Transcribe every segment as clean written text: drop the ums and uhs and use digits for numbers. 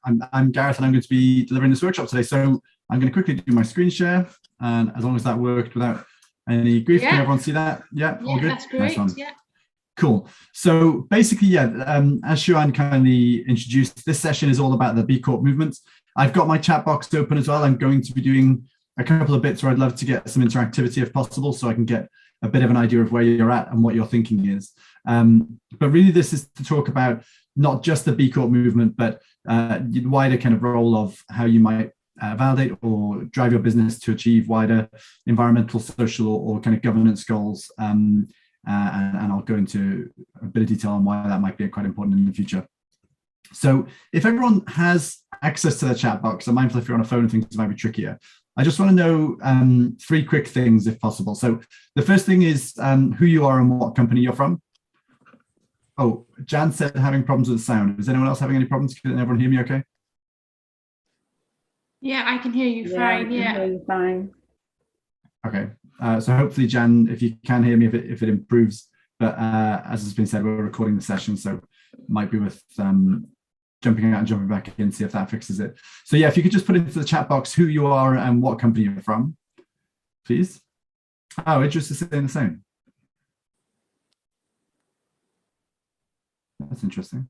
I'm Gareth, and I'm going to be delivering this workshop today. So I'm going to quickly do my screen share, and as long as that worked without any grief, can everyone see that? Yeah, all good. That's great. Nice. Yeah. Cool. So basically, as Shuan kindly introduced, this session is all about the B Corp movement. I've got my chat box open as well. I'm going to be doing a couple of bits where I'd love to get some interactivity if possible, so I can get a bit of an idea of where you're at and what your thinking is. But really, this is to talk about not just the B Corp movement, but the wider kind of role of how you might validate or drive your business to achieve wider environmental, social, or kind of governance goals. And I'll go into a bit of detail on why that might be quite important in the future. So if everyone has access to their chat box, I'm mindful if you're on a phone and things might be trickier. I just want to know 3 quick things if possible. So the first thing is who you are and what company you're from. Oh, Jan said having problems with the sound. Is anyone else having any problems? Can everyone hear me okay? Yeah, I can hear you fine. Yeah, I can hear you fine. Okay, so hopefully, Jan, if you can hear me, if it improves. But as has been said, we're recording the session, so it might be worth jumping out and jumping back in, see if that fixes it. So yeah, if you could just put into the chat box who you are and what company you're from, please. Oh, Idris is saying the same. That's interesting.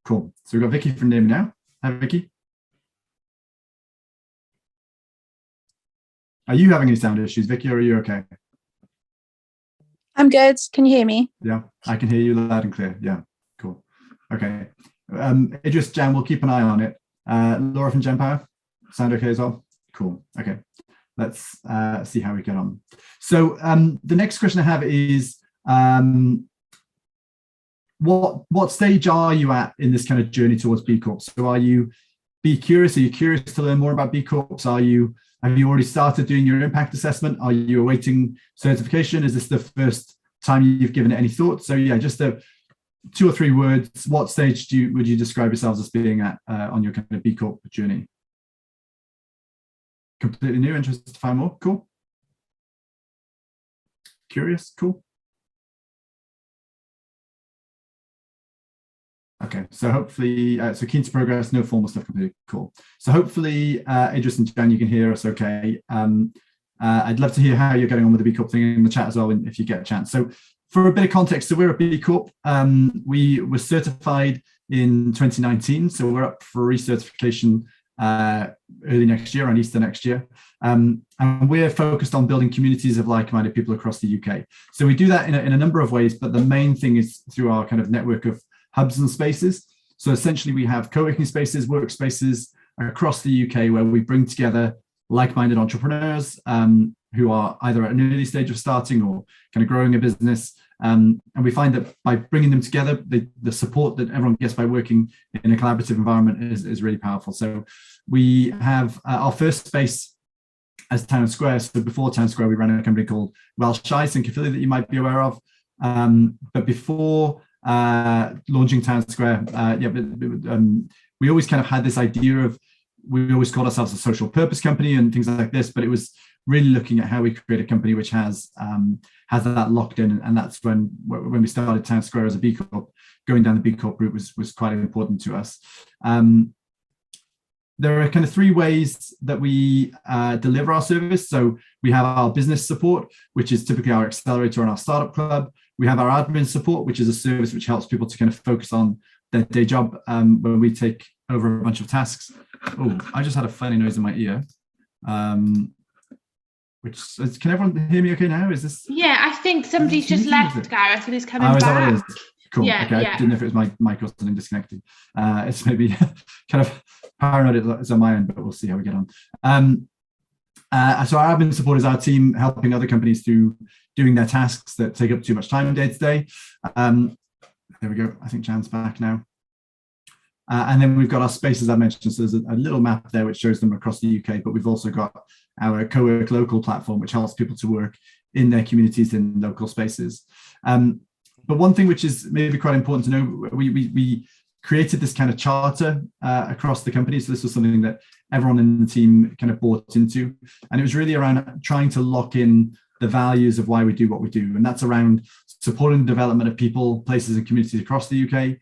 Cool. So we've got Vicky from Name now. Hi, Vicky. Are you having any sound issues, Vicky, or are you okay? I'm good. Can you hear me? Yeah, I can hear you loud and clear. Yeah, cool. Okay. Idris, Jan, we'll keep an eye on it. Laura from GenPower, sound okay as well? Cool. Okay. Let's see how we get on. So the next question I have is, what stage are you at in this kind of journey towards B Corp? So are you curious? Are you curious to learn more about B Corps? Have you already started doing your impact assessment? Are you awaiting certification? Is this the first time you've given it any thought? So yeah, just 2 or 3 words. What stage would you describe yourselves as being at on your kind of B Corp journey? Completely new, interested to find more? Cool. Curious? Cool. Okay, so hopefully, so keen to progress, no formal stuff completed, cool. So hopefully, Idris and Jan, you can hear us okay. I'd love to hear how you're getting on with the B Corp thing in the chat as well, if you get a chance. So for a bit of context, so we're a B Corp. We were certified in 2019, so we're up for recertification early next year, and Easter next year. And we're focused on building communities of like-minded people across the UK. So we do that in a number of ways, but the main thing is through our kind of network of hubs and spaces. So essentially we have co-working spaces, workspaces across the UK where we bring together like-minded entrepreneurs who are either at an early stage of starting or kind of growing a business. And we find that by bringing them together, the support that everyone gets by working in a collaborative environment is really powerful. So we have our first space as Town Square. So before Town Square, we ran a company called Welsh Ice in Caerphilly that you might be aware of. But before launching Town Square, we always kind of had this idea of, we always called ourselves a social purpose company and things like this, but it was really looking at how we create a company which has that locked in, and that's when we started Town Square as a B Corp. Going down the B Corp route was quite important to us. There are kind of 3 ways that we deliver our service. So we have our business support, which is typically our Excelerator and our startup club. We have our admin support, which is a service which helps people to kind of focus on their day job when we take over a bunch of tasks. Oh, I just had a funny noise in my ear. Can everyone hear me okay now? Is this? Yeah, I think somebody's just left, Gareth, and is coming back. Is that what it is? Cool. Yeah, okay, yeah. I didn't know if it was my mic or something disconnected. It's maybe kind of paranoid it's on my end, but we'll see how we get on. So our admin support is our team helping other companies through doing their tasks that take up too much time day to day. There we go. I think Jan's back now. And then we've got our spaces I mentioned. So there's a little map there which shows them across the UK, but we've also got our Co-work Local platform, which helps people to work in their communities in local spaces. But one thing which is maybe quite important to know, we created this kind of charter across the company. So this was something that everyone in the team kind of bought into. And it was really around trying to lock in the values of why we do what we do. And that's around supporting the development of people, places and communities across the UK,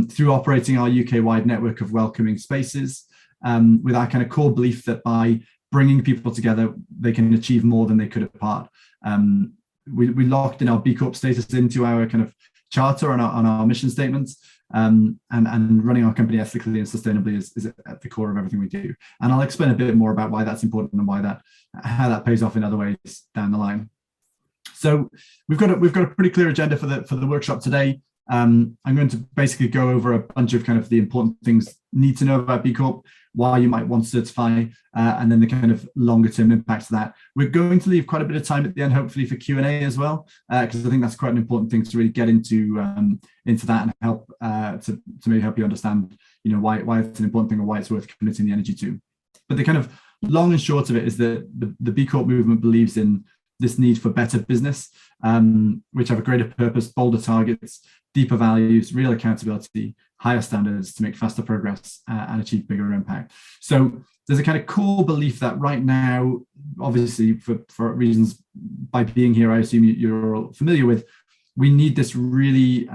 through operating our UK-wide network of welcoming spaces, with our kind of core belief that by bringing people together, they can achieve more than they could apart. We locked in our B Corp status into our kind of charter on our mission statements, and running our company ethically and sustainably is at the core of everything we do. And I'll explain a bit more about why that's important and how that pays off in other ways down the line. So we've got a pretty clear agenda for the workshop today. I'm going to basically go over a bunch of kind of the important things you need to know about B Corp, why you might want to certify, and then the kind of longer term impacts of that. We're going to leave quite a bit of time at the end, hopefully, for Q&A as well, because I think that's quite an important thing to really get into that and help to maybe help you understand, why it's an important thing or why it's worth committing the energy to. But the kind of long and short of it is that the B Corp movement believes in this need for better business, which have a greater purpose, bolder targets, deeper values, real accountability, higher standards to make faster progress and achieve bigger impact. So there's a kind of core belief that right now, obviously for reasons by being here, I assume you're all familiar with, we need this really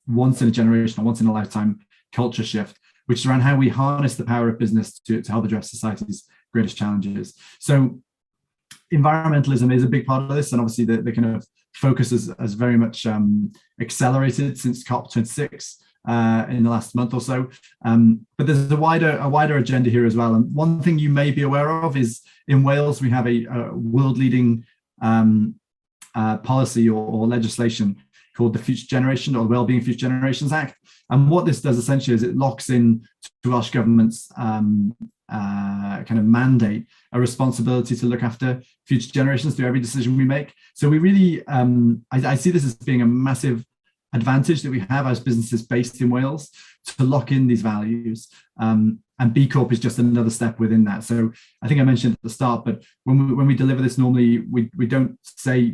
once in a generation or once in a lifetime culture shift, which is around how we harness the power of business to help address society's greatest challenges. So environmentalism is a big part of this, and obviously the kind of focus has very much accelerated since COP26 in the last month or so. But there's a wider agenda here as well. And one thing you may be aware of is in Wales we have a world-leading policy or legislation called the Future Generation or Wellbeing Future Generations Act. And what this does essentially is it locks in to Welsh Government's kind of mandate a responsibility to look after future generations through every decision we make. So we really, I see this as being a massive advantage that we have as businesses based in Wales to lock in these values. And B Corp is just another step within that. So I think I mentioned at the start, but when we deliver this, normally we don't say,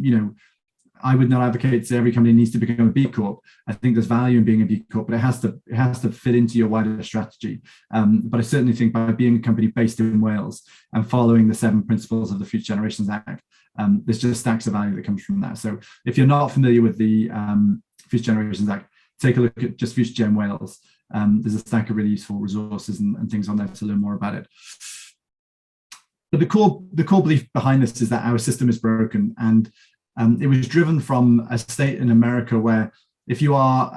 I would not advocate to say every company needs to become a B Corp. I think there's value in being a B Corp, but it has to fit into your wider strategy. But I certainly think by being a company based in Wales and following the 7 principles of the Future Generations Act, there's just stacks of value that comes from that. So if you're not familiar with the Future Generations Act, take a look at just Future Gen Wales. There's a stack of really useful resources and things on there to learn more about it. But the core belief behind this is that our system is broken, and it was driven from a state in America where if you are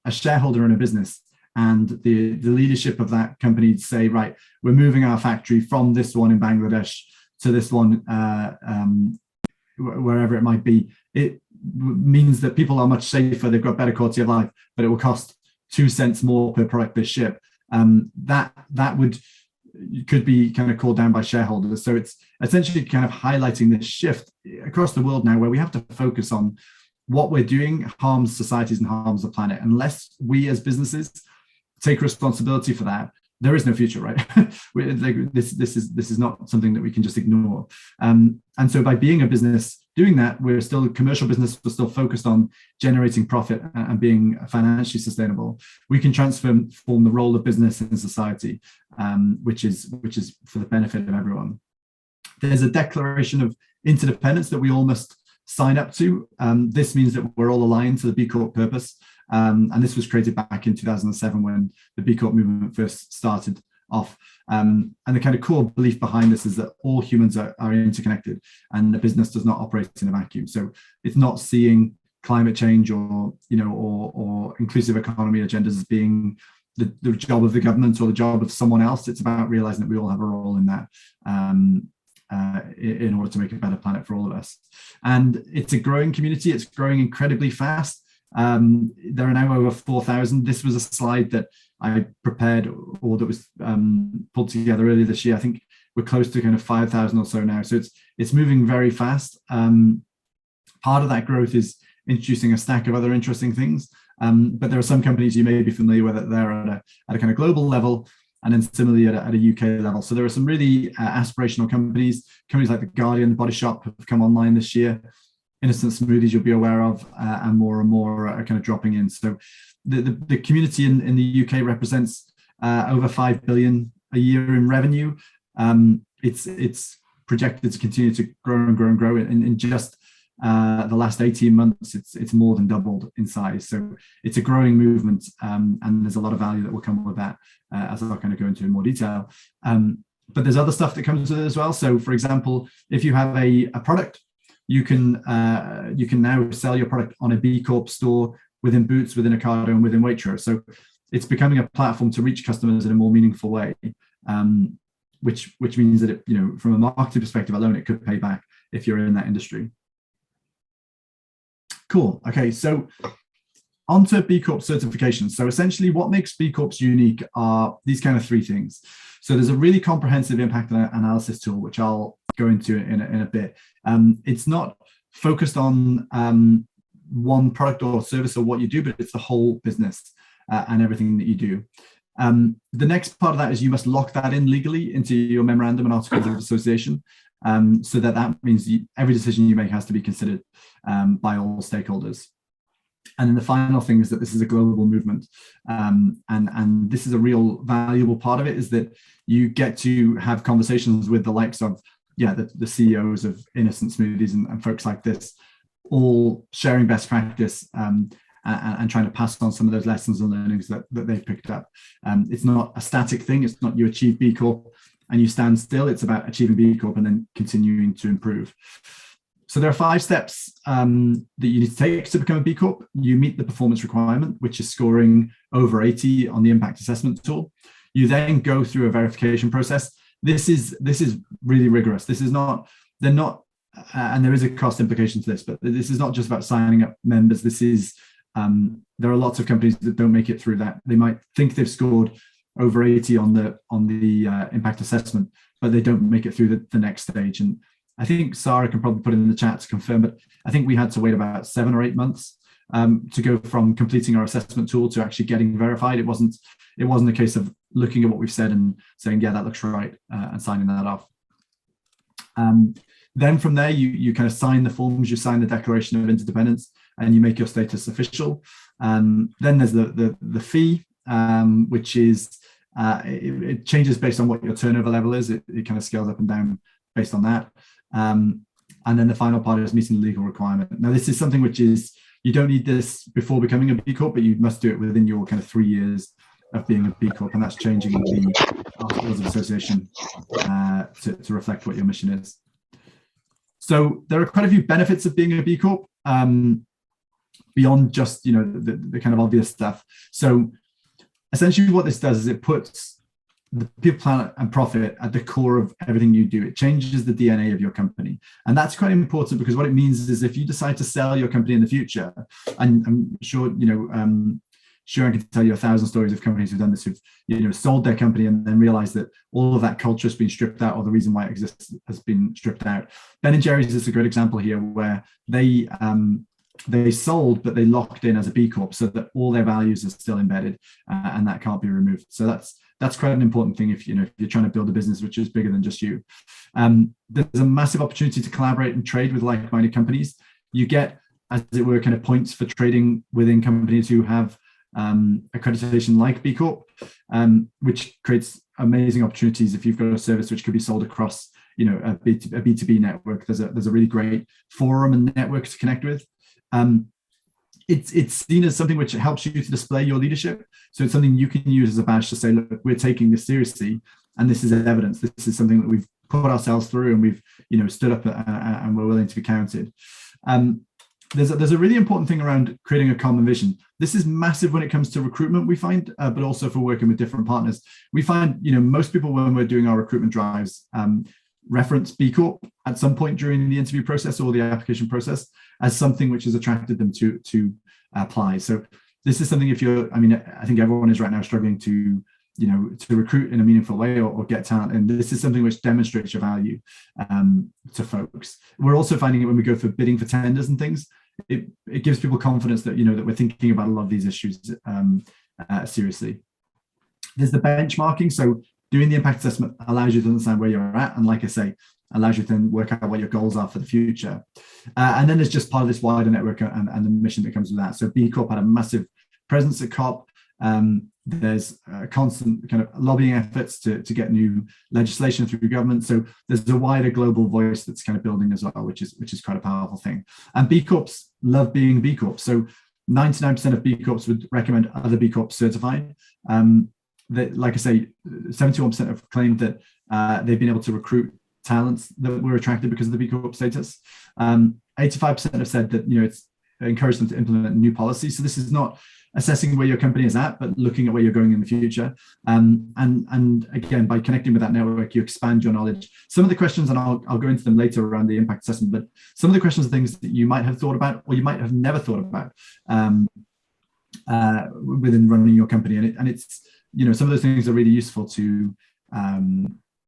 a shareholder in a business and the leadership of that company say, right, we're moving our factory from this one in Bangladesh to this one, wherever it might be, it means that people are much safer, they've got better quality of life, but it will cost 2 cents more per product they ship. That could be kind of called down by shareholders. So it's essentially kind of highlighting this shift across the world now where we have to focus on what we're doing harms societies and harms the planet. Unless we as businesses take responsibility for that, there is no future, right? This is not something that we can just ignore. And so by being a business doing that, we're still a commercial business, we're still focused on generating profit and being financially sustainable. We can transform the role of business in society, which is for the benefit of everyone. There's a declaration of interdependence that we all must sign up to. This means that we're all aligned to the B Corp purpose. And this was created back in 2007 when the B Corp movement first started off. And the kind of core belief behind this is that all humans are interconnected and the business does not operate in a vacuum. So it's not seeing climate change or inclusive economy agendas as being the job of the government or the job of someone else. It's about realizing that we all have a role in that in order to make a better planet for all of us. And it's a growing community. It's growing incredibly fast. There are now over 4,000. This was a slide that I prepared or that was pulled together earlier this year. I think we're close to kind of 5,000 or so now. So it's moving very fast. Part of that growth is introducing a stack of other interesting things. But there are some companies you may be familiar with that they're at a kind of global level, and then similarly at a UK level. So there are some really aspirational companies like The Guardian, Body Shop have come online this year. Innocent Smoothies you'll be aware of, and more are kind of dropping in. So the community in the UK represents over 5 billion a year in revenue. It's projected to continue to grow and grow and grow. In just the last 18 months, it's more than doubled in size. So it's a growing movement, and there's a lot of value that will come with that, as I'll kind of go into in more detail. But there's other stuff that comes with it as well. So for example, if you have a product, you can now sell your product on a B Corp store within Boots, within Ocado, and within Waitrose. So it's becoming a platform to reach customers in a more meaningful way, which means that from a marketing perspective alone, it could pay back if you're in that industry. Cool. Okay, so on to B Corp certification. So essentially what makes B Corps unique are these kind of three things. So there's a really comprehensive impact analysis tool, which I'll go into in a bit. It's not focused on one product or service or what you do, but it's the whole business and everything that you do. The next part of that is you must lock that in legally into your memorandum and articles of association, so that means every decision you make has to be considered by all stakeholders. And then the final thing is that this is a global movement, and this is a real valuable part of it, is that you get to have conversations with the likes of the CEOs of Innocent Smoothies and folks like this, all sharing best practice and trying to pass on some of those lessons and learnings that they've picked up. It's not a static thing. It's not you achieve B Corp and you stand still. It's about achieving B Corp and then continuing to improve. So there are 5 steps that you need to take to become a B Corp. You meet the performance requirement, which is scoring over 80 on the impact assessment tool. You then go through a verification process. This is really rigorous. They're not, and there is a cost implication to this, but this is not just about signing up members. This is, there are lots of companies that don't make it through that. They might think they've scored over 80 on the impact assessment, but they don't make it through the next stage. And I think Sara can probably put it in the chat to confirm, but I think we had to wait about 7 or 8 months to go from completing our assessment tool to actually getting verified. It wasn't a case of looking at what we've said and saying, yeah, that looks right, and signing that off. Then from there, you kind of sign the forms, you sign the Declaration of Interdependence, and you make your status official. Then there's the fee, which is, it changes based on what your turnover level is. It kind of scales up and down based on that. And then the final part is meeting the legal requirement. Now, this is something which is, you don't need this before becoming a B Corp, but you must do it within your kind of 3 years of being a B Corp, and that's changing the Articles of Association to reflect what your mission is. So there are quite a few benefits of being a B Corp, beyond just the kind of obvious stuff. So essentially what this does is it puts the people, planet, and profit at the core of everything you do. It changes the DNA of your company. And that's quite important, because what it means is if you decide to sell your company in the future, and I'm sure, sure I can tell you 1,000 stories of companies who've done this, who've sold their company and then realized that all of that culture has been stripped out, or the reason why it exists has been stripped out. Ben & Jerry's is a great example here, where they sold, but they locked in as a B Corp so that all their values are still embedded, and that can't be removed. So that's quite an important thing if you're trying to build a business which is bigger than just you. There's a massive opportunity to collaborate and trade with like-minded companies. You get, as it were, kind of points for trading within companies who have accreditation like B Corp, which creates amazing opportunities if you've got a service which could be sold across a B2B network. There's a really great forum and network to connect with. It's seen as something which helps you to display your leadership. So it's something you can use as a badge to say, look, we're taking this seriously, and this is evidence. This is something that we've put ourselves through, and we've stood up and we're willing to be counted. There's a really important thing around creating a common vision. This is massive when it comes to recruitment, we find, but also for working with different partners. We find, most people, when we're doing our recruitment drives, reference B Corp at some point during the interview process or the application process as something which has attracted them to apply. So this is something, I think everyone is right now struggling to recruit in a meaningful way or get talent. And this is something which demonstrates your value to folks. We're also finding it when we go for bidding for tenders and things, it gives people confidence that, that we're thinking about a lot of these issues seriously. There's the benchmarking. So doing the impact assessment allows you to understand where you're at. And like I say, allows you to then work out what your goals are for the future. And then there's just part of this wider network and the mission that comes with that. So B Corp had a massive presence at COP. There's constant kind of lobbying efforts to get new legislation through government. So there's a wider global voice that's kind of building as well, which is quite a powerful thing. And B Corps love being B Corps. So 99% of B Corps would recommend other B Corps certified. That, like I say, 71% have claimed that they've been able to recruit talents that were attracted because of the B Corp status. 85% have said that it's encouraged them to implement new policies. So this is not assessing where your company is at, but looking at where you're going in the future. And again, by connecting with that network, you expand your knowledge. Some of the questions, and I'll go into them later around the impact assessment, but some of the questions are things that you might have thought about or you might have never thought about within running your company. And it's some of those things are really useful to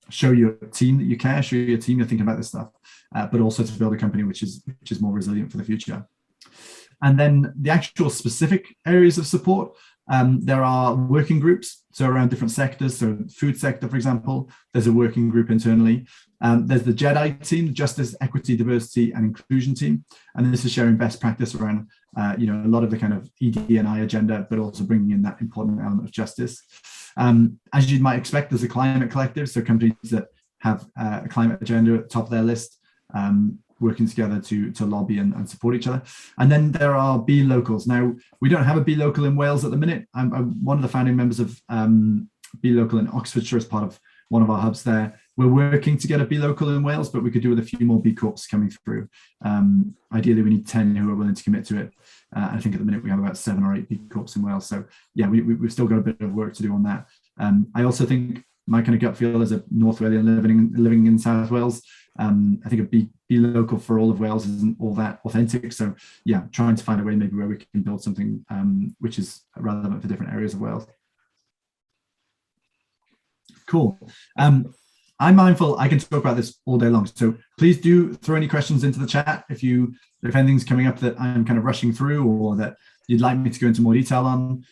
show your team that you care, show your team you're thinking about this stuff, but also to build a company which is more resilient for the future. And then the actual specific areas of support, there are working groups, so around different sectors. So food sector, for example, there's a working group internally. There's the JEDI team, the Justice, Equity, Diversity and Inclusion team. And this is sharing best practice around, a lot of the kind of ED&I agenda, but also bringing in that important element of justice. As you might expect, there's a climate collective, so companies that have a climate agenda at the top of their list, working together to lobby and support each other. And then there are B locals. Now, we don't have a B local in Wales at the minute. I'm one of the founding members of B local in Oxfordshire as part of one of our hubs there. We're working to get a B local in Wales, but we could do with a few more B Corps coming through. Ideally, we need 10 who are willing to commit to it. I think at the minute we have about 7 or 8 B Corps in Wales. So yeah, we've still got a bit of work to do on that. I also think my kind of gut feel as a North Walian living in South Wales, I think a B local for all of Wales isn't all that authentic. So yeah, trying to find a way maybe where we can build something which is relevant for different areas of Wales. Cool. I'm mindful I can talk about this all day long, so please do throw any questions into the chat if anything's coming up that I'm kind of rushing through or that you'd like me to go into more detail on.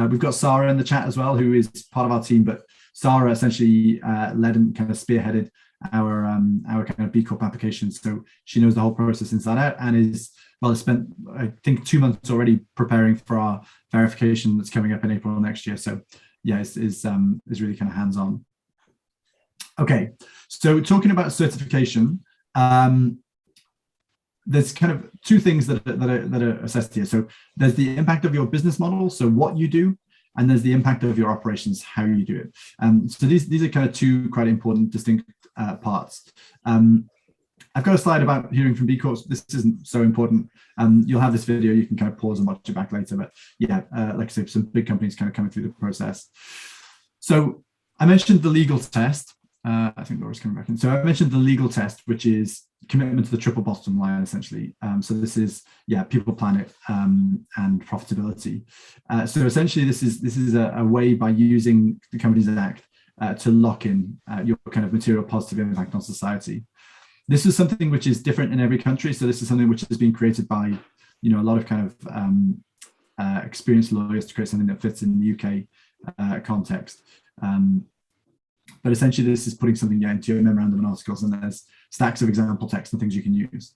We've got Sara in the chat as well, who is part of our team, but Sara essentially led and kind of spearheaded our kind of B Corp application, so she knows the whole process inside out and has spent I think 2 months already preparing for our verification that's coming up in April next year. So yeah, is really kind of hands-on. Okay, so talking about certification, there's kind of 2 things that are assessed here. So there's the impact of your business model, so what you do, and there's the impact of your operations, how you do it. So these are kind of 2 quite important, distinct parts. I've got a slide about hearing from B Corps. This isn't so important. You'll have this video, you can kind of pause and watch it back later. But yeah, like I said, some big companies kind of coming through the process. So I mentioned the legal test. I think Laura's coming back in. So I mentioned the legal test, which is commitment to the triple bottom line, essentially. So this is, people, planet, and profitability. So essentially, this is a way by using the Companies Act to lock in your kind of material positive impact on society. This is something which is different in every country. So this is something which has been created by, a lot of kind of experienced lawyers to create something that fits in the UK context. But essentially, this is putting something into your memorandum and articles, and there's stacks of example text and things you can use.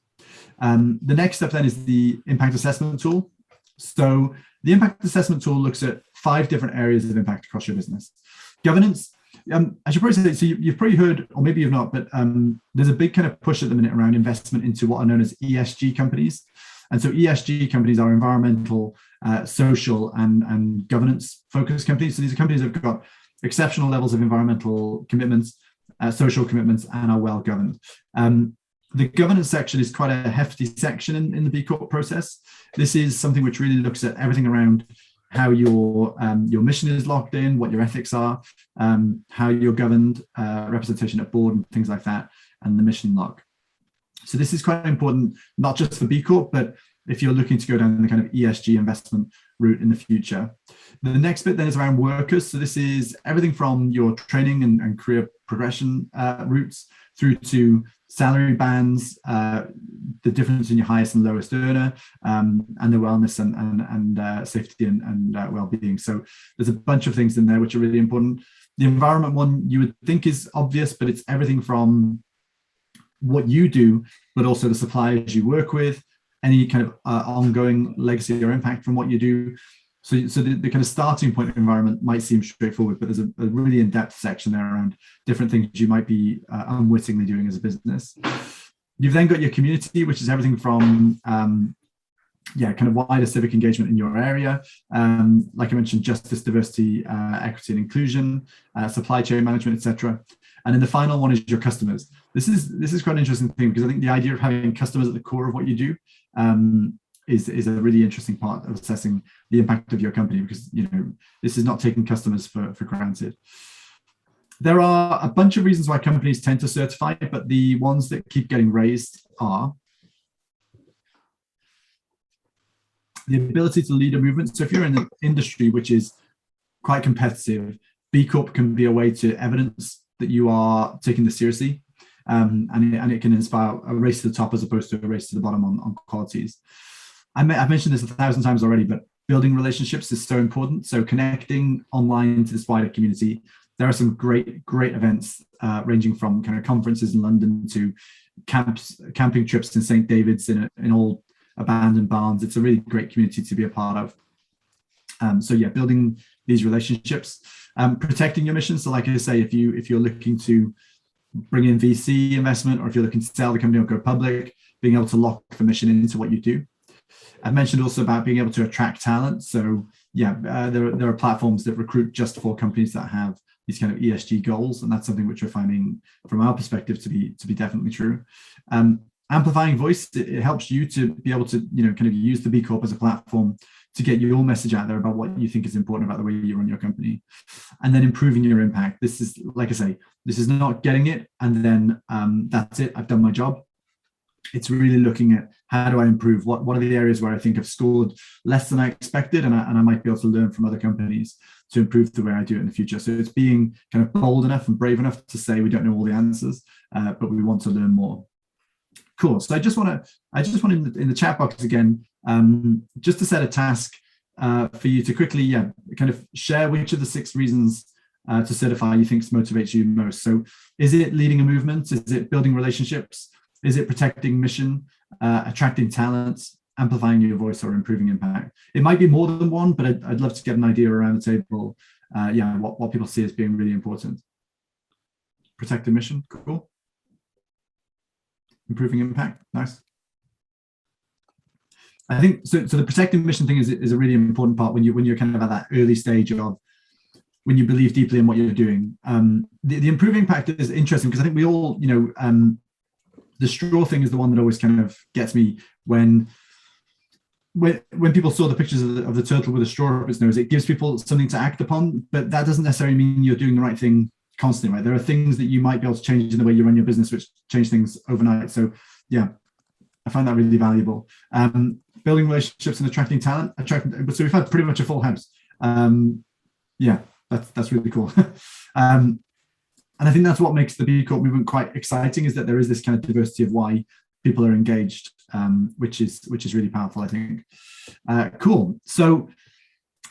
The next step then is the impact assessment tool. So the impact assessment tool looks at 5 different areas of impact across your business. Governance. I should probably say, so you've probably heard, or maybe you've not, but there's a big kind of push at the minute around investment into what are known as ESG companies. And so ESG companies are environmental, social, and governance focused companies. So these are companies that have got exceptional levels of environmental commitments, social commitments, and are well governed. The governance section is quite a hefty section in the B Corp process. This is something which really looks at everything around how your mission is locked in, what your ethics are, how you're governed, representation at board and things like that, and the mission lock. So this is quite important, not just for B Corp, but if you're looking to go down the kind of ESG investment route in the future. The next bit then is around workers. So this is everything from your training and career progression routes through to salary bands, the difference in your highest and lowest earner, and the wellness and safety and well-being. So there's a bunch of things in there which are really important. The environment one you would think is obvious, but it's everything from what you do, but also the suppliers you work with, any kind of ongoing legacy or impact from what you do, So the kind of starting point environment might seem straightforward, but there's a really in-depth section there around different things you might be unwittingly doing as a business. You've then got your community, which is everything from kind of wider civic engagement in your area. Like I mentioned, justice, diversity, equity and inclusion, supply chain management, etc. And then the final one is your customers. This is quite an interesting thing, because I think the idea of having customers at the core of what you do is a really interesting part of assessing the impact of your company, because this is not taking customers for granted. There are a bunch of reasons why companies tend to certify, but the ones that keep getting raised are the ability to lead a movement. So if you're in an industry which is quite competitive, B Corp can be a way to evidence that you are taking this seriously, and it can inspire a race to the top as opposed to a race to the bottom on qualities. I've mentioned this 1,000 times already, but building relationships is so important. So connecting online to this wider community. There are some great events ranging from kind of conferences in London to camping trips in St. David's in old abandoned barns. It's a really great community to be a part of. So yeah, building these relationships, protecting your mission. So like I say, if you're looking to bring in VC investment, or if you're looking to sell the company or go public, being able to lock the mission into what you do. I've mentioned also about being able to attract talent. So yeah, there are platforms that recruit just for companies that have these kind of ESG goals, and that's something which we're finding from our perspective to be definitely true. Amplifying voice, it helps you to be able to kind of use the B Corp as a platform to get your message out there about what you think is important about the way you run your company. And then improving your impact. This is, like I say, this is not getting it and then that's it, I've done my job. It's really looking at how do I improve? What are the areas where I think I've scored less than I expected, and I might be able to learn from other companies to improve the way I do it in the future. So it's being kind of bold enough and brave enough to say we don't know all the answers, but we want to learn more. Cool. So I just want in the chat box again, just to set a task for you to quickly, kind of share which of the 6 reasons to certify you think motivates you most. So is it leading a movement? Is it building relationships? Is it protecting mission, attracting talents, amplifying your voice, or improving impact? It might be more than one, but I'd love to get an idea around the table, what people see as being really important. Protecting mission, cool. Improving impact, nice. I think so. The protecting mission thing is a really important part when you're kind of at that early stage of when you believe deeply in what you're doing. The improving impact is interesting because I think we all, the straw thing is the one that always kind of gets me when people saw the pictures of the turtle with a straw up its nose. It gives people something to act upon, but that doesn't necessarily mean you're doing the right thing constantly, right? There are things that you might be able to change in the way you run your business, which change things overnight. So yeah, I find that really valuable. Building relationships and attracting talent. So we've had pretty much a full house. Yeah, that's really cool. And I think that's what makes the B Corp movement quite exciting, is that there is this kind of diversity of why people are engaged, which is really powerful, I think. Cool. So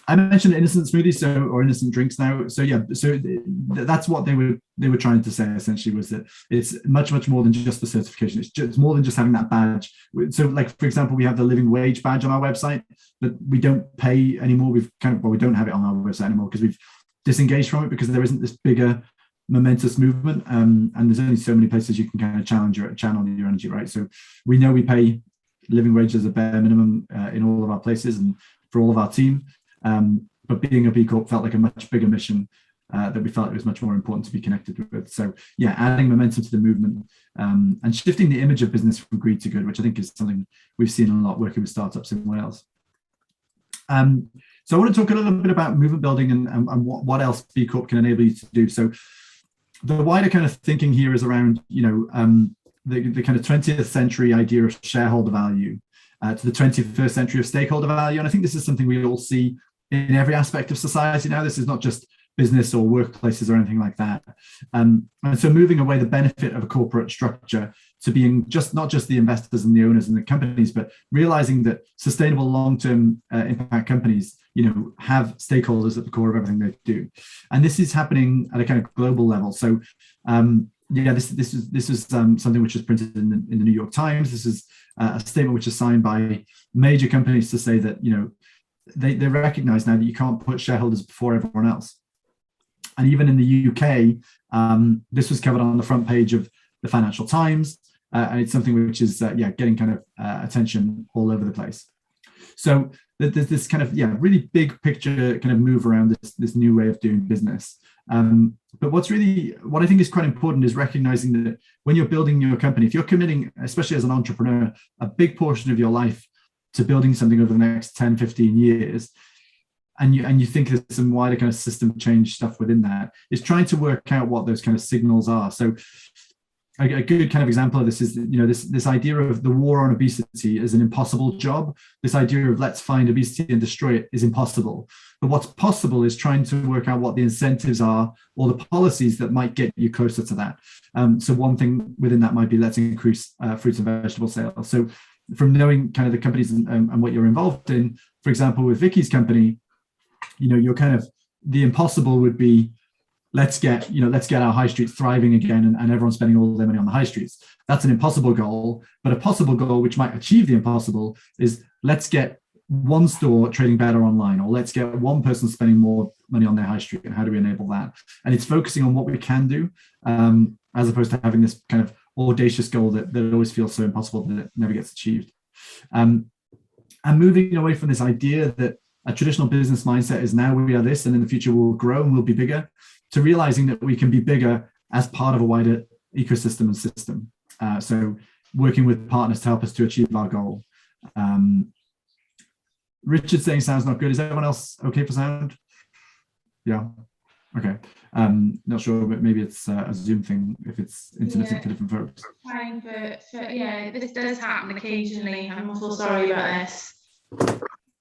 I mentioned innocent smoothies, or innocent drinks now. So yeah, so that's what they were trying to say essentially, was that it's much more than just the certification. It's more than just having that badge. So like, for example, we have the living wage badge on our website, but we don't pay anymore. We don't have it on our website anymore because we've disengaged from it, because there isn't this bigger momentous movement, and there's only so many places you can kind of channel your energy, right? So we know we pay living wage as a bare minimum in all of our places and for all of our team, but being a B Corp felt like a much bigger mission that we felt it was much more important to be connected with. So yeah, adding momentum to the movement, and shifting the image of business from greed to good, which I think is something we've seen a lot working with startups in Wales. So I want to talk a little bit about movement building and what else B Corp can enable you to do. So the wider kind of thinking here is around, the kind of 20th century idea of shareholder value to the 21st century of stakeholder value. And I think this is something we all see in every aspect of society now. This is not just business or workplaces or anything like that. And so moving away the benefit of a corporate structure to being not just the investors and the owners and the companies, but realizing that sustainable long-term impact companies, have stakeholders at the core of everything they do. And this is happening at a kind of global level. So this is something which is printed in the New York Times. This is a statement which is signed by major companies to say that, they recognize now that you can't put shareholders before everyone else. And even in the UK, this was covered on the front page of the Financial Times, and it's something which is getting kind of attention all over the place. So there's this kind of really big picture kind of move around this new way of doing business. But what I think is quite important is recognizing that when you're building your company, if you're committing, especially as an entrepreneur, a big portion of your life to building something over the next 10, 15 years, and you think there's some wider kind of system change stuff within that, is trying to work out what those kind of signals are. So a good kind of example of this is, this idea of the war on obesity is an impossible job. This idea of let's find obesity and destroy it is impossible. But what's possible is trying to work out what the incentives are or the policies that might get you closer to that. So one thing within that might be let's increase fruits and vegetable sales. So from knowing kind of the companies and what you're involved in, for example, with Vicky's company, you're kind of, the impossible would be, let's get our high streets thriving again and everyone's spending all their money on the high streets. That's an impossible goal. But a possible goal which might achieve the impossible is let's get one store trading better online, or let's get one person spending more money on their high street, and how do we enable that? And it's focusing on what we can do, as opposed to having this kind of audacious goal that always feels so impossible that it never gets achieved. And moving away from this idea that a traditional business mindset is now we are this and in the future we'll grow and we'll be bigger, to realizing that we can be bigger as part of a wider ecosystem and system. So working with partners to help us to achieve our goal. Richard saying sound's not good. Is everyone else okay for sound? Yeah. Okay. Not sure, but maybe it's a Zoom thing if it's intermittent for different folks. Fine, but this does happen occasionally. I'm also sorry about this.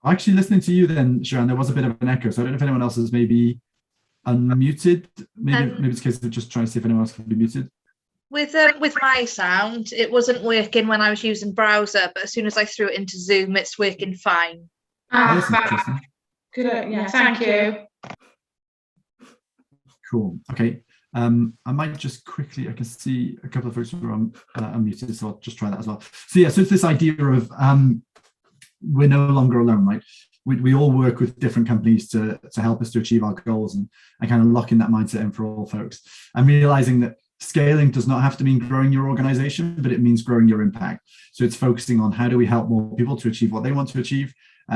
Actually, listening to you then, Sharon, there was a bit of an echo. So I don't know if anyone else is maybe unmuted. Maybe it's a case of just trying to see if anyone else can be muted. With my sound, it wasn't working when I was using browser, but as soon as I threw it into Zoom, it's working fine. That's interesting. Good. Yeah, thank you. Cool. Okay. I might just quickly, I can see a couple of folks who are unmuted, so I'll just try that as well. So yeah, so it's this idea of we're no longer alone, right? We all work with different companies to help us to achieve our goals, and kind of locking that mindset in for all folks. And realizing that scaling does not have to mean growing your organization, but it means growing your impact. So it's focusing on how do we help more people to achieve what they want to achieve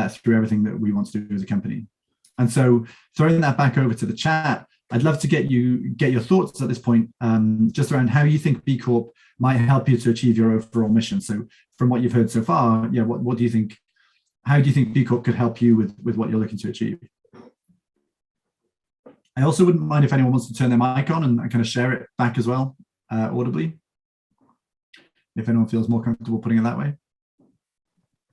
through everything that we want to do as a company. And so throwing that back over to the chat, I'd love to get your thoughts at this point, just around how you think B Corp might help you to achieve your overall mission. So from what you've heard so far, what do you think? How do you think B Corp could help you with what you're looking to achieve? I also wouldn't mind if anyone wants to turn their mic on and kind of share it back as well, audibly, if anyone feels more comfortable putting it that way.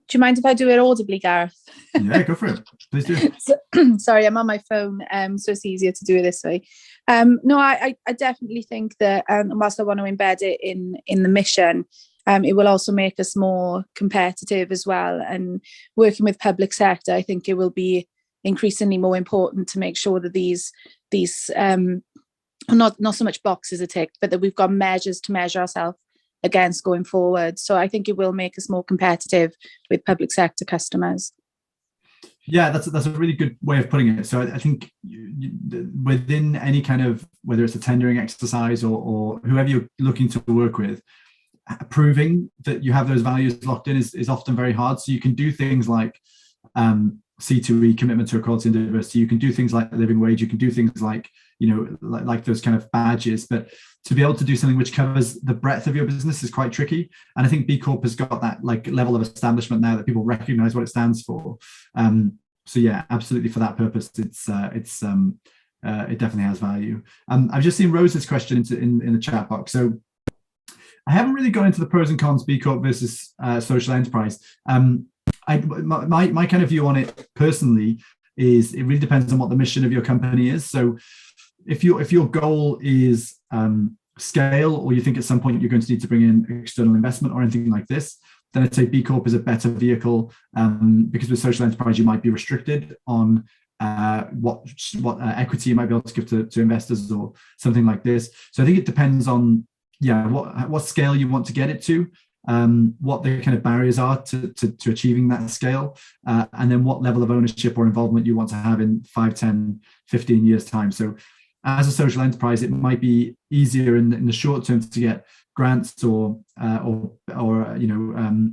Do you mind if I do it audibly, Gareth? Yeah, go for it. Please do. Sorry, I'm on my phone, so it's easier to do it this way. No, I definitely think that whilst I want to embed it in the mission, it will also make us more competitive as well. And working with public sector, I think it will be increasingly more important to make sure that these not so much boxes are ticked, but that we've got measures to measure ourselves against going forward. So I think it will make us more competitive with public sector customers. Yeah, that's a really good way of putting it. So I think within any kind of, whether it's a tendering exercise or whoever you're looking to work with, proving that you have those values locked in is often very hard. So you can do things like C2E, commitment to equality and diversity. You can do things like living wage. You can do things like, like those kind of badges. But to be able to do something which covers the breadth of your business is quite tricky. And I think B Corp has got that level of establishment now that people recognize what it stands for. So yeah, absolutely, for that purpose, it definitely has value. I've just seen Rose's question in the chat box. So I haven't really gone into the pros and cons B Corp versus social enterprise. My kind of view on it personally is it really depends on what the mission of your company is. So if your goal is scale, or you think at some point you're going to need to bring in external investment or anything like this, then I'd say B Corp is a better vehicle, because with social enterprise you might be restricted on what equity you might be able to give to investors or something like this. So I think it depends on what scale you want to get it to. what the kind of barriers are to achieving that scale, and then what level of ownership or involvement you want to have in 5, 10, 15 years time. So as a social enterprise, it might be easier in the short term to get grants or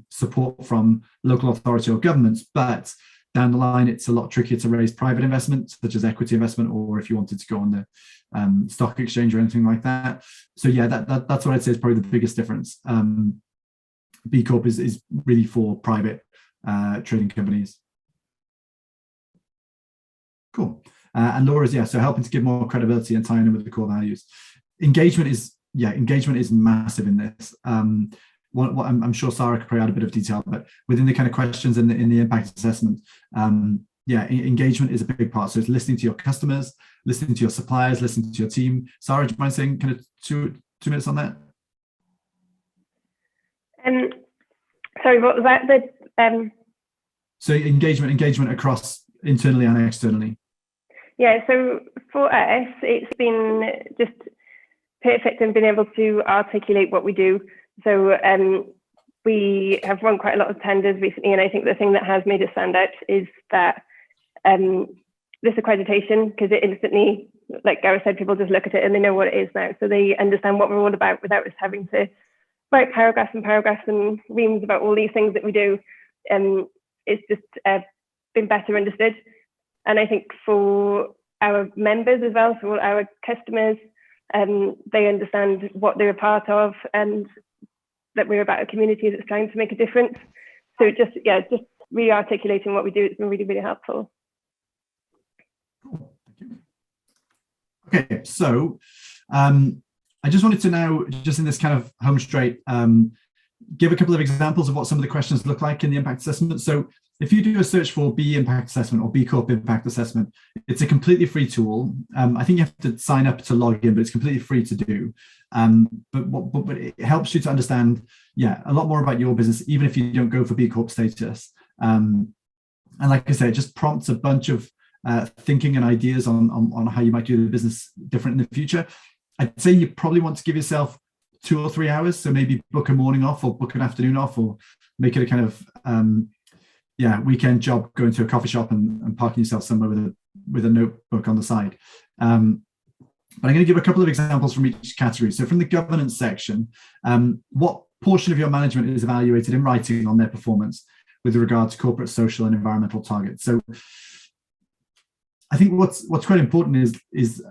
support from local authority or governments, but down the line it's a lot trickier to raise private investment, such as equity investment, or if you wanted to go on the stock exchange or anything like that. So yeah, that's what I'd say is probably the biggest difference. B Corp is really for private trading companies. Cool. And Laura's, so helping to give more credibility and tying in with the core values. Engagement is massive in this. What I'm sure Sara could probably add a bit of detail, but within the kind of questions in the impact assessment, engagement is a big part. So it's listening to your customers, listening to your suppliers, listening to your team. Sara, do you mind saying kind of two minutes on that? Sorry, what was that? So engagement across internally and externally. Yeah, so for us, it's been just perfect in being able to articulate what we do. So we have won quite a lot of tenders recently, and I think the thing that has made it stand out is that this accreditation, because it instantly, like Gareth said, people just look at it and they know what it is now. So they understand what we're all about without us having to write paragraphs and paragraphs and reams about all these things that we do. It's just been better understood. And I think for our members as well, for all our customers, they understand what they're a part of and that we're about a community that's trying to make a difference. So just re-articulating what we do, it's been really, really helpful. Cool. Thank you. Okay, so I just wanted to now, just in this kind of home straight, give a couple of examples of what some of the questions look like in the impact assessment. So if you do a search for B Impact Assessment or B Corp Impact Assessment, it's a completely free tool. I think you have to sign up to log in, but it's completely free to do. But it helps you to understand, a lot more about your business, even if you don't go for B Corp status. And like I said, it just prompts a bunch of thinking and ideas on how you might do the business different in the future. I'd say you probably want to give yourself 2 or 3 hours. So maybe book a morning off or book an afternoon off, or make it a kind of weekend job, going to a coffee shop and parking yourself somewhere with a notebook on the side. But I'm going to give a couple of examples from each category. So from the governance section, what portion of your management is evaluated in writing on their performance with regard to corporate, social, and environmental targets? So I think what's quite important is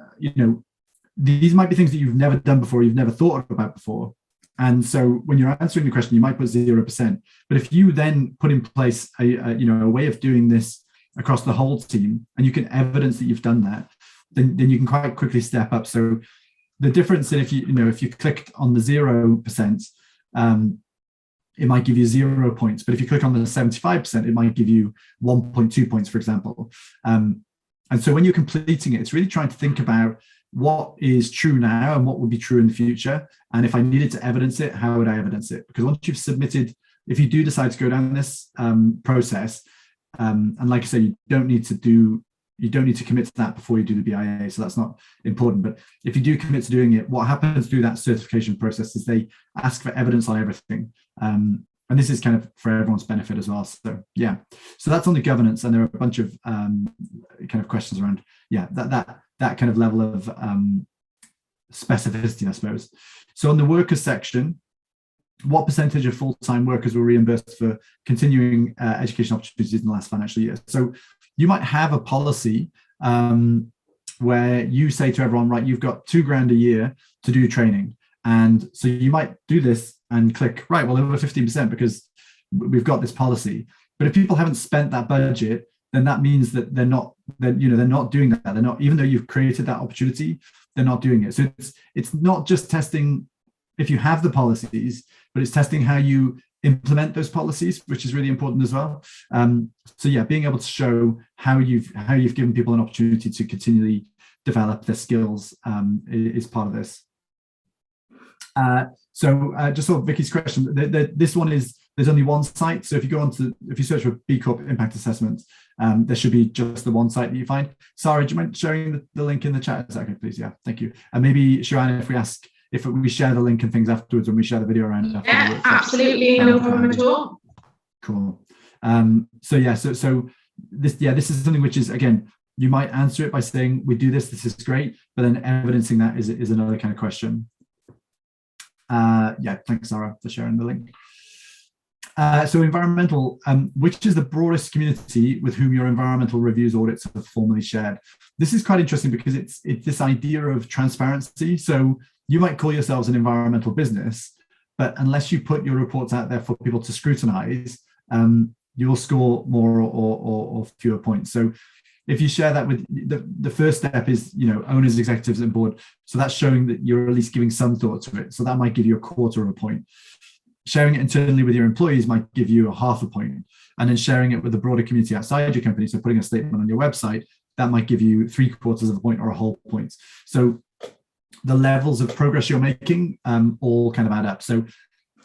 these might be things that you've never done before, you've never thought about before. And so when you're answering the question, you might put 0%. But if you then put in place a way of doing this across the whole team, and you can evidence that you've done that, then you can quite quickly step up. So the difference in if you clicked on the 0%, it might give you 0 points. But if you click on the 75%, it might give you 1.2 points, for example. And so when you're completing it, it's really trying to think about what is true now and what will be true in the future. And if I needed to evidence it, how would I evidence it? Because once you've submitted, if you do decide to go down this process, and like I say, you don't need to commit to that before you do the BIA, so that's not important. But if you do commit to doing it, what happens through that certification process is they ask for evidence on everything. And this is kind of for everyone's benefit as well. So so that's on the governance, and there are a bunch of kind of questions around that kind of level of specificity, I suppose. So on the workers section, what percentage of full-time workers were reimbursed for continuing education opportunities in the last financial year? So you might have a policy where you say to everyone, right, you've got $2,000 a year to do training. And so you might do this and click, right, well, over 15% because we've got this policy. But if people haven't spent that budget, then that means that they're not doing that. They're not, even though you've created that opportunity, they're not doing it. So it's not just testing if you have the policies, but it's testing how you implement those policies, which is really important as well. So being able to show how you've given people an opportunity to continually develop their skills is part of this. Just saw Vicky's question. This one is, there's only one site. So if you search for B Corp Impact Assessment, there should be just the one site that you find. Sara, do you mind sharing the link in the chat? Is that okay, please? Yeah, thank you. And maybe, Sharon, if we ask if we share the link and things afterwards, when we share the video around it after the Yeah, workshop. absolutely, no problem at all. Cool. So this is something which is, again, you might answer it by saying, we do this is great, but then evidencing that is another kind of question. Thanks, Sara, for sharing the link. So environmental, which is the broadest community with whom your environmental reviews audits are formally shared? This is quite interesting because it's this idea of transparency. So you might call yourselves an environmental business, but unless you put your reports out there for people to scrutinize, you'll score more or fewer points. So if you share that with the first step is, owners, executives, and board. So that's showing that you're at least giving some thought to it. So that might give you a quarter of a point. Sharing it internally with your employees might give you a half a point. And then sharing it with the broader community outside your company, so putting a statement on your website, that might give you 3/4 of a point or a whole point. So the levels of progress you're making all kind of add up. So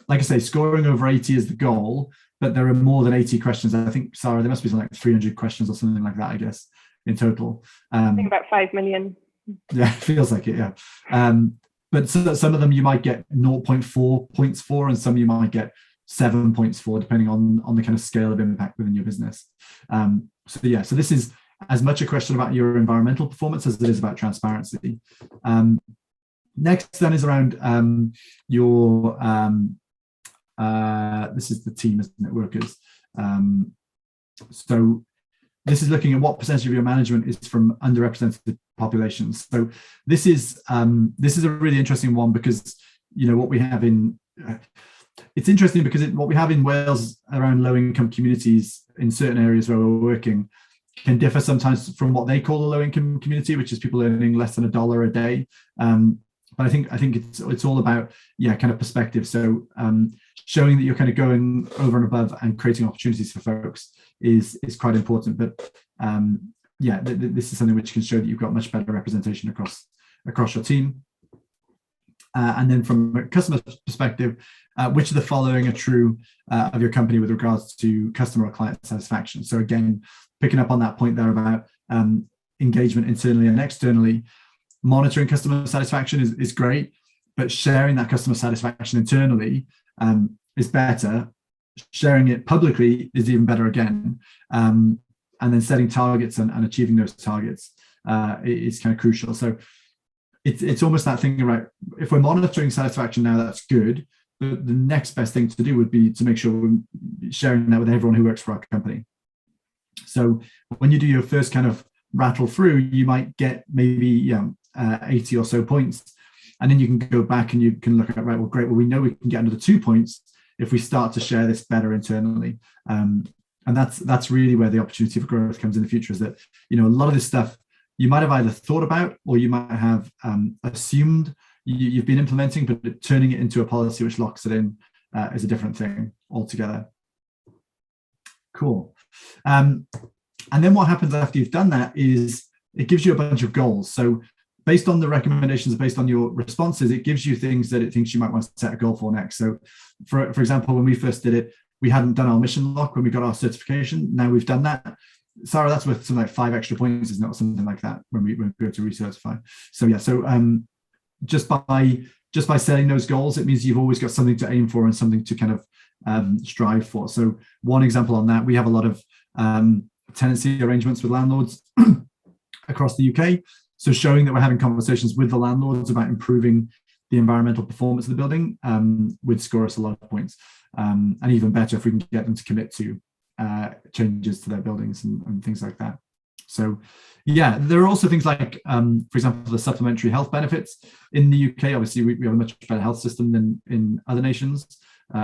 like I say, scoring over 80 is the goal, but there are more than 80 questions. I think, Sara, there must be something like 300 questions or something like that, I guess, in total. I think about 5 million. Yeah, it feels like it, yeah. But some of them you might get 0.4 points for, and some you might get 7 points for, depending on the kind of scale of impact within your business. So this is as much a question about your environmental performance as it is about transparency. Next then is around your, this is the team, isn't it, workers. So this is looking at what percentage of your management is from underrepresented populations. So this is a really interesting one because what we have in it's interesting because what we have in Wales around low-income communities in certain areas where we're working can differ sometimes from what they call a low-income community, which is people earning less than $1 a day. But I think it's all about kind of perspective. So showing that you're kind of going over and above and creating opportunities for folks is quite important. But this is something which can show that you've got much better representation across your team. And then from a customer perspective, which of the following are true of your company with regards to customer or client satisfaction? So again, picking up on that point there about engagement internally and externally, monitoring customer satisfaction is great, but sharing that customer satisfaction internally is better. Sharing it publicly is even better again. And then setting targets and achieving those targets is kind of crucial. So it's almost that thing, right? If we're monitoring satisfaction now, that's good. But the next best thing to do would be to make sure we're sharing that with everyone who works for our company. So when you do your first kind of rattle through, you might get maybe 80 or so points. And then you can go back and you can look at, right, well, great. Well, we know we can get another 2 points if we start to share this better internally. And that's really where the opportunity for growth comes in the future, is that, a lot of this stuff you might have either thought about or you might have assumed you've been implementing, but turning it into a policy which locks it in is a different thing altogether. Cool. And then what happens after you've done that is it gives you a bunch of goals. So based on the recommendations, based on your responses, it gives you things that it thinks you might want to set a goal for next. So for example, when we first did it, we hadn't done our mission lock when we got our certification. Now we've done that. Sara, that's worth something like 5 extra points, isn't it, or something like that when we go to recertify. So just by setting those goals, it means you've always got something to aim for and something to kind of strive for. So one example on that, we have a lot of tenancy arrangements with landlords across the UK. So showing that we're having conversations with the landlords about improving the environmental performance of the building would score us a lot of points. And even better if we can get them to commit to changes to their buildings and things like that. So there are also things like, for example, the supplementary health benefits. In the UK, obviously, we have a much better health system than in other nations,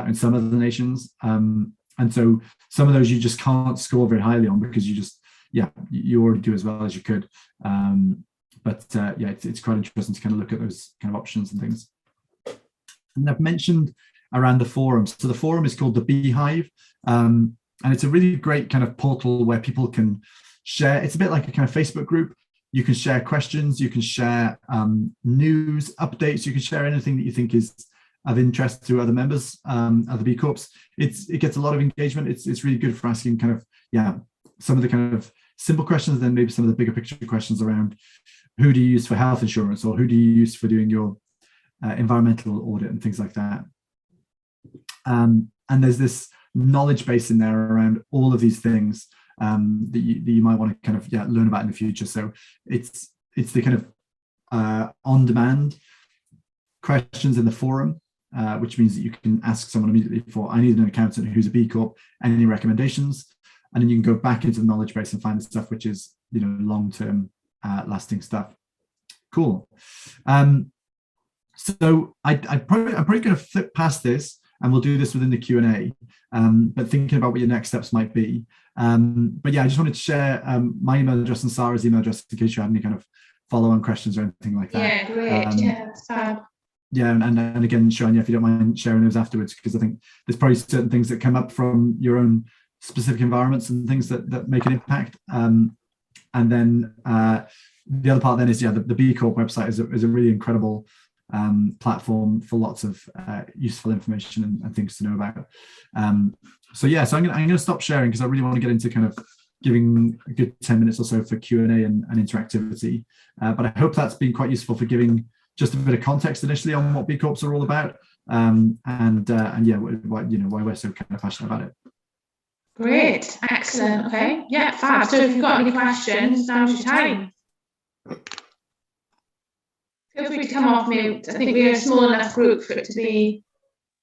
in some other nations. And so some of those you just can't score very highly on because you already do as well as you could. It's quite interesting to kind of look at those kind of options and things. And I've mentioned around the forum. So the forum is called the B Hive. And it's a really great kind of portal where people can share. It's a bit like a kind of Facebook group. You can share questions, you can share news, updates, you can share anything that you think is of interest to other members of the B Corps. It gets a lot of engagement. It's really good for asking kind of, some of the kind of simple questions, then maybe some of the bigger picture questions around who do you use for health insurance, or who do you use for doing your environmental audit and things like that. And there's this knowledge base in there around all of these things that you might want to kind of learn about in the future. So it's the kind of on-demand questions in the forum, which means that you can ask someone immediately for, I need an accountant who's a B Corp, any recommendations? And then you can go back into the knowledge base and find the stuff which is, long-term lasting stuff. Cool. So I'm probably going to flip past this, and we'll do this within the Q&A, but thinking about what your next steps might be. But yeah, I just wanted to share my email address and Sara's email address in case you have any kind of follow-on questions or anything like that. Yeah, great. Yeah, that's fab. Yeah, and again, Sean, if you don't mind sharing those afterwards, because I think there's probably certain things that come up from your own specific environments and things that make an impact. And then the other part then is, the B Corp website is a really incredible platform for lots of useful information and things to know about. So I'm going to stop sharing because I really want to get into kind of giving a good 10 minutes or so for Q&A and interactivity. But I hope that's been quite useful for giving just a bit of context initially on what B Corps are all about, and why we're so kind of passionate about it. Great, excellent. Okay, yeah, fab. So if you've got any questions, now's your time. Feel free to come off mute. I think we're a small enough group for it to be,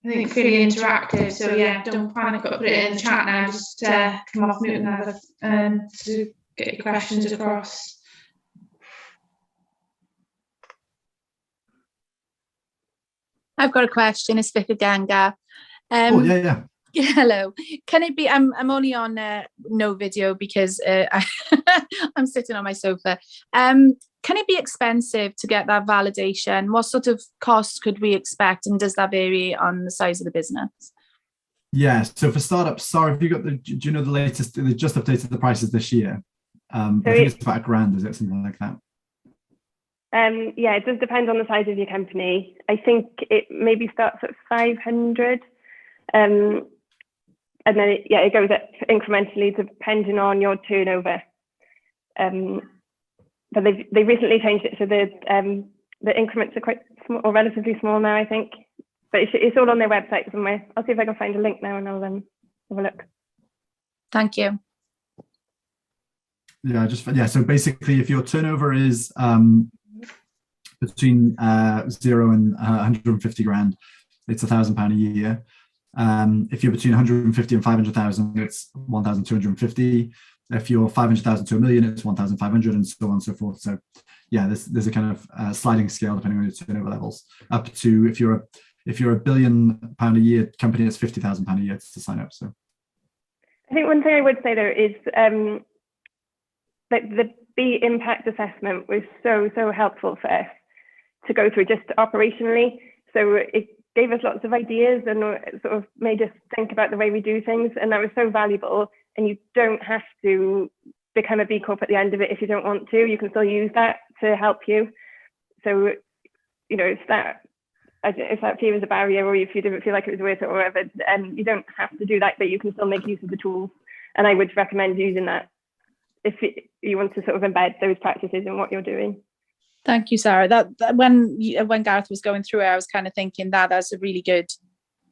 I think, fairly interactive. So yeah, don't panic, but put it in the chat now. Just come off mute and have to get your questions across. I've got a question. It's Vic again, Gareth. Yeah. Hello. Can it be? I'm only on no video because I'm sitting on my sofa. Can it be expensive to get that validation? What sort of costs could we expect, and does that vary on the size of the business? Yeah. So for startups, Sara, have you got do you know the latest? They just updated the prices this year. I think it's about £1,000, is it, something like that? Yeah, it does depend on the size of your company. I think it maybe starts at 500, and then it goes up incrementally depending on your turnover. But they recently changed it, so the increments are quite small, or relatively small now, I think. But it's all on their website somewhere. I'll see if I can find a link now, and I'll have a look. Thank you. So basically, if your turnover is between 0 and 150 grand, it's £1,000 a year. If you're between 150 and 500,000, it's 1,250. If you're 500,000 to $1 million, it's 1,500, and so on and so forth. So yeah, there's a kind of sliding scale depending on your turnover levels. Up to if you're a £1 billion a year company, it's £50,000 a year to sign up. So I think one thing I would say though is that the B impact assessment was so helpful for us to go through just operationally. So it gave us lots of ideas and sort of made us think about the way we do things, and that was so valuable. And you don't have to become a B Corp at the end of it if you don't want to. You can still use that to help you. So, if that for you was a barrier, or if you didn't feel like it was worth it or whatever, you don't have to do that, but you can still make use of the tools. And I would recommend using that if you want to sort of embed those practices in what you're doing. Thank you, Sara. That when Gareth was going through it, I was kind of thinking that's a really good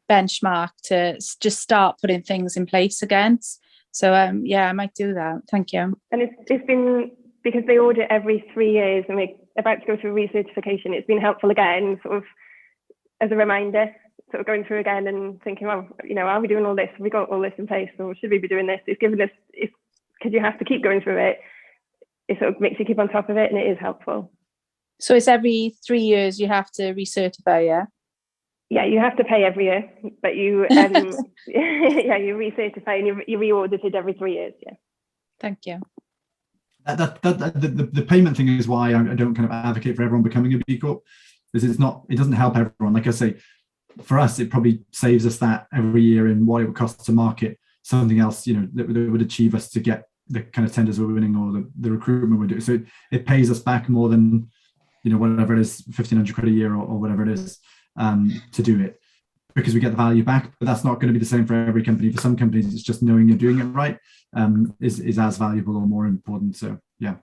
benchmark to just start putting things in place against. So I might do that. Thank you. And it's been, because they audit every 3 years and we're about to go through recertification, it's been helpful again, sort of as a reminder, sort of going through again and thinking, are we doing all this? Have we got all this in place, or should we be doing this? It's given us, because you have to keep going through it, it sort of makes you keep on top of it, and it is helpful. So it's every 3 years you have to recertify, yeah? Yeah, you have to pay every year, but you you recertify and you're re-audited every 3 years. Yeah. Thank you. The payment thing is why I don't kind of advocate for everyone becoming a B Corp, because it doesn't help everyone. Like I say, for us, it probably saves us that every year in what it would cost to market something else, that would achieve us to get the kind of tenders we're winning or the recruitment we're doing. So it pays us back more than, whatever it is, 1,500 quid a year or whatever it is, to do it, because we get the value back. But that's not going to be the same for every company. For some companies, it's just knowing you're doing it right is as valuable or more important. So yeah.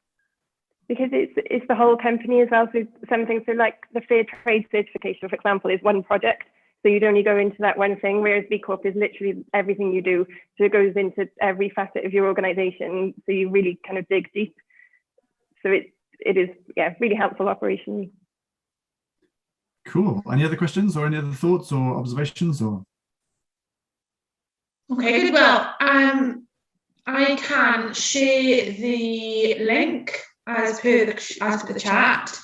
because it's the whole company as well. So some things, so like the fair trade certification, for example, is one project. So you'd only go into that one thing, whereas B Corp is literally everything you do. So it goes into every facet of your organization. So you really kind of dig deep. So it is, yeah, really helpful operationally. Cool. Any other questions or any other thoughts or observations or? Okay, good. Well, I can share the link as per the chat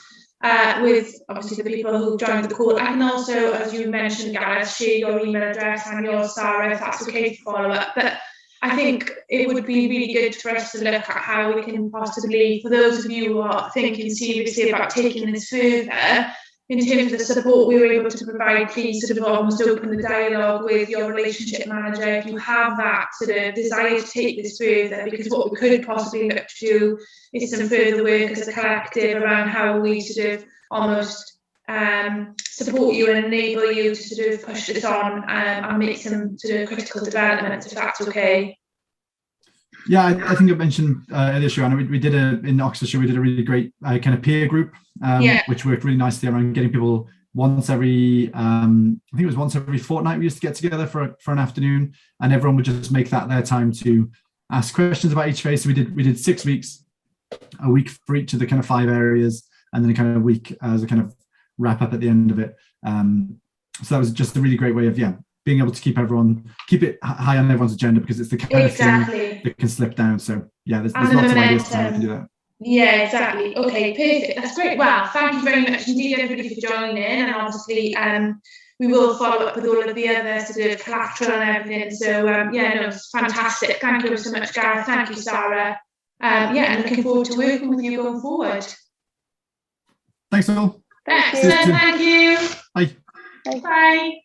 with obviously the people who joined the call. I can also, as you mentioned, Gareth, share your email address and your Sara, if that's okay to follow up. But I think it would be really good for us to look at how we can possibly, for those of you who are thinking seriously about taking this further, in terms of the support we were able to provide, please sort of almost open the dialogue with your relationship manager if you have that sort of desire to take this further, because what we could possibly look to do is some further work as a collective around how we sort of almost support you and enable you to sort of push this on and make some sort of critical developments, if that's okay. Yeah, I think I mentioned earlier, Joanna, we did in Oxfordshire, we did a really great kind of peer group, which worked really nicely around getting people once every, I think it was once every fortnight, we used to get together for an afternoon, and everyone would just make that their time to ask questions about each phase. So we did 6 weeks, a week for each of the kind of 5 areas, and then a kind of week as a kind of wrap up at the end of it. So that was just a really great way of, being able to keep it high on everyone's agenda, because it's the kind of thing that can slip down. So there's lots of ideas to how we can do that. Yeah, exactly. Okay, perfect. That's great. Well, thank you very much indeed, everybody, for joining in. And obviously, we will follow up with all of the other sort of collateral and everything. So, it's fantastic. Thank you so much, Gareth. Thank you, Sara. And looking forward to working with you going forward. Thanks all. Excellent. Thank you. Bye. Bye.